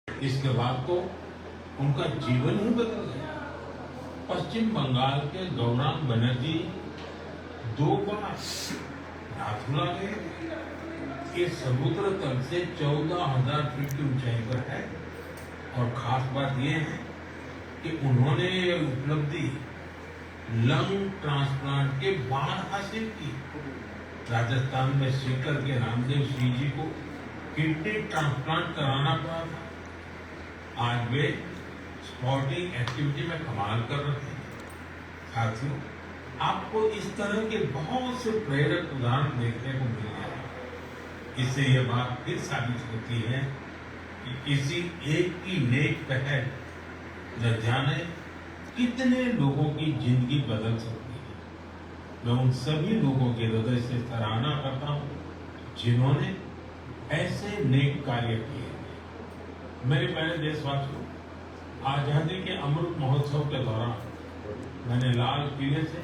इसके बाद तो उनका जीवन ही बदल गया। पश्चिम बंगाल के गौरांग बनर्जी 2 बार नाथुला गए। ये समुद्र तल से 14,000 फीट की ऊंचाई पर है और खास बात यह है कि उन्होंने ये उपलब्धि लंग ट्रांसप्लांट के बाद हासिल की। राजस्थान में सीकर के रामदेव सिंह जी को किडनी ट्रांसप्लांट कराना पड़ा था। आज वे स्पोर्टिंग एक्टिविटी में कमाल कर रहे हैं। साथियों, आपको इस तरह के बहुत से प्रेरक उदाहरण देखने को मिल जाए। इससे यह बात फिर साबित होती है कि किसी एक की नेक पहल न जाने कितने लोगों की जिंदगी बदल सकती है। मैं उन सभी लोगों के हृदय से सराहना करता हूं जिन्होंने ऐसे नेक कार्य किए। मेरे प्यारे देशवासियों, आजादी के अमृत महोत्सव के दौरान मैंने लाल किले से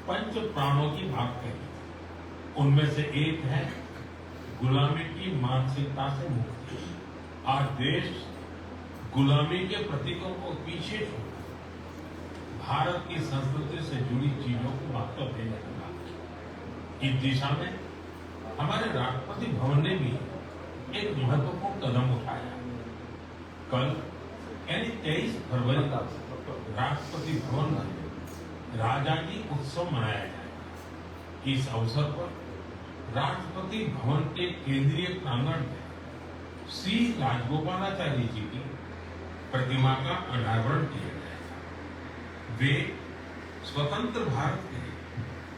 5 प्राणों की बात कही। उनमें से एक है गुलामी की मानसिकता से मुक्ति। आज देश गुलामी के प्रतीकों को पीछे छोड़ भारत की संस्कृति से जुड़ी चीजों को महत्व देने लगा। इस दिशा में हमारे राष्ट्रपति भवन ने भी एक महत्वपूर्ण कदम उठाया। कल यानी 23 फरवरी को राष्ट्रपति भवन में राजाजी उत्सव मनाया जाएगा। इस अवसर पर राष्ट्रपति भवन के केंद्रीय प्रांगण में श्री राजगोपालाचारी जी की प्रतिमा का अनावरण किया जाएगा। वे स्वतंत्र भारत के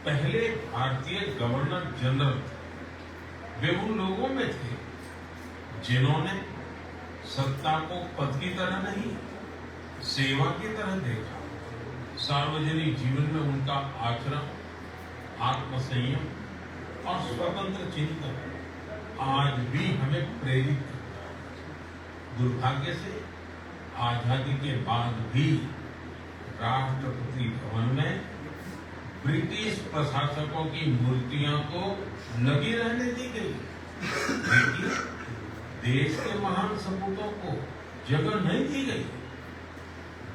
पहले भारतीय गवर्नर जनरल थे। वे उन लोगों में थे जिन्होंने सत्ता को पद की तरह नहीं, सेवा की तरह देखा। सार्वजनिक जीवन में उनका आचरण, आत्मसंयम और स्वतंत्र चिंतन आज भी हमें प्रेरित करता है। दुर्भाग्य से आजादी के बाद भी राष्ट्रपति भवन में ब्रिटिश प्रशासकों की मूर्तियां तो लगी रहने दी गई, लेकिन देश के महान सपूतों को जगह नहीं दी गई।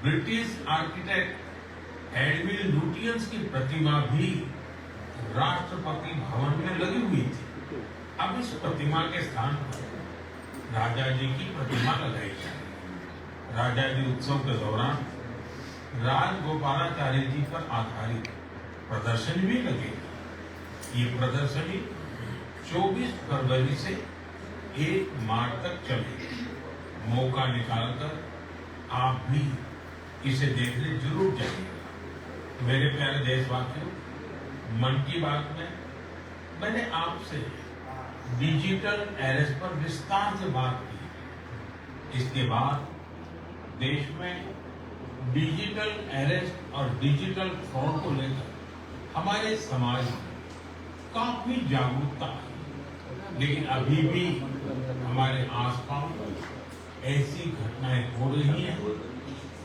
ब्रिटिश आर्किटेक्ट एडविन लुटियंस की प्रतिमा भी राष्ट्रपति भवन में लगी हुई थी। अब इस प्रतिमा के स्थान पर राजा जी की प्रतिमा लगाई जाए। राजा जी उत्सव के दौरान राजगोपालाचारी जी पर आधारित प्रदर्शनी भी लगेगी। ये प्रदर्शनी 24 फरवरी से 1 मार्च तक चलेगी। मौका निकालकर आप भी इसे देखने जरूर जाइएगा। मेरे प्यारे देशवासियों, मन की बात में मैंने आपसे डिजिटल अरेस्ट पर विस्तार से बात की। इसके बाद देश में डिजिटल अरेस्ट और डिजिटल फ्रॉड को लेकर हमारे समाज में काफी जागरूकता है, लेकिन अभी भी हमारे आसपास ऐसी घटनाएं हो रही हैं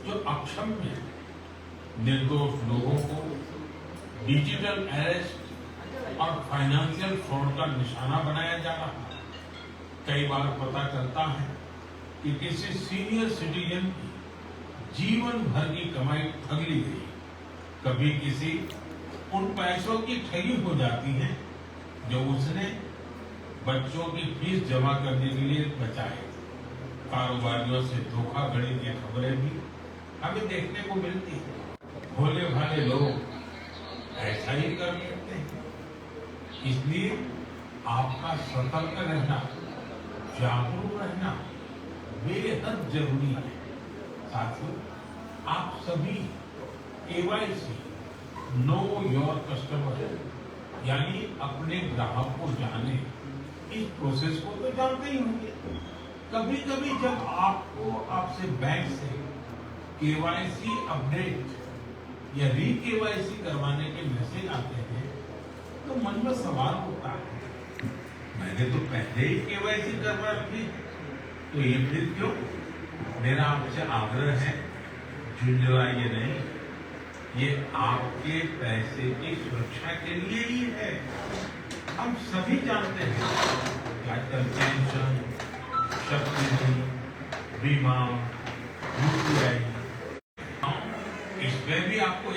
जो अक्षम्य है। निर्दोष लोगों को डिजिटल अरेस्ट और फाइनेंशियल फ्रॉड का निशाना बनाया जा रहा है। कई बार पता चलता है कि किसी सीनियर सिटीजन की जीवन भर की कमाई ठग ली गई। कभी किसी उन पैसों की ठगी हो जाती है जो उसने बच्चों की फीस जमा करने के लिए बचाए। कारोबारियों से धोखाधड़ी की खबरें भी हमें देखने को मिलती है। भोले भाले लोग ऐसा ही कर लेते हैं। इसलिए आपका सतर्क रहना, जागरूक रहना बेहद जरूरी है। साथियों, आप सभी केवाईसी नो योर कस्टमर यानी अपने ग्राहक को जाने इस प्रोसेस को तो जानते ही होंगे। कभी कभी जब आपसे बैंक से केवाईसी अपडेट या री केवाईसी करवाने के मैसेज आते हैं तो मन में सवाल होता है, मैंने तो पहले ही केवाईसी करवा रखी, तो ये फिर क्यों? मेरा आपसे आग्रह है, झुंझलाइए नहीं। ये आपके पैसे की सुरक्षा के लिए ही है। हम सभी जानते हैं कि आजकल पेंशन, शक्ति, बीमा, यूपीआई, इसमें भी आपको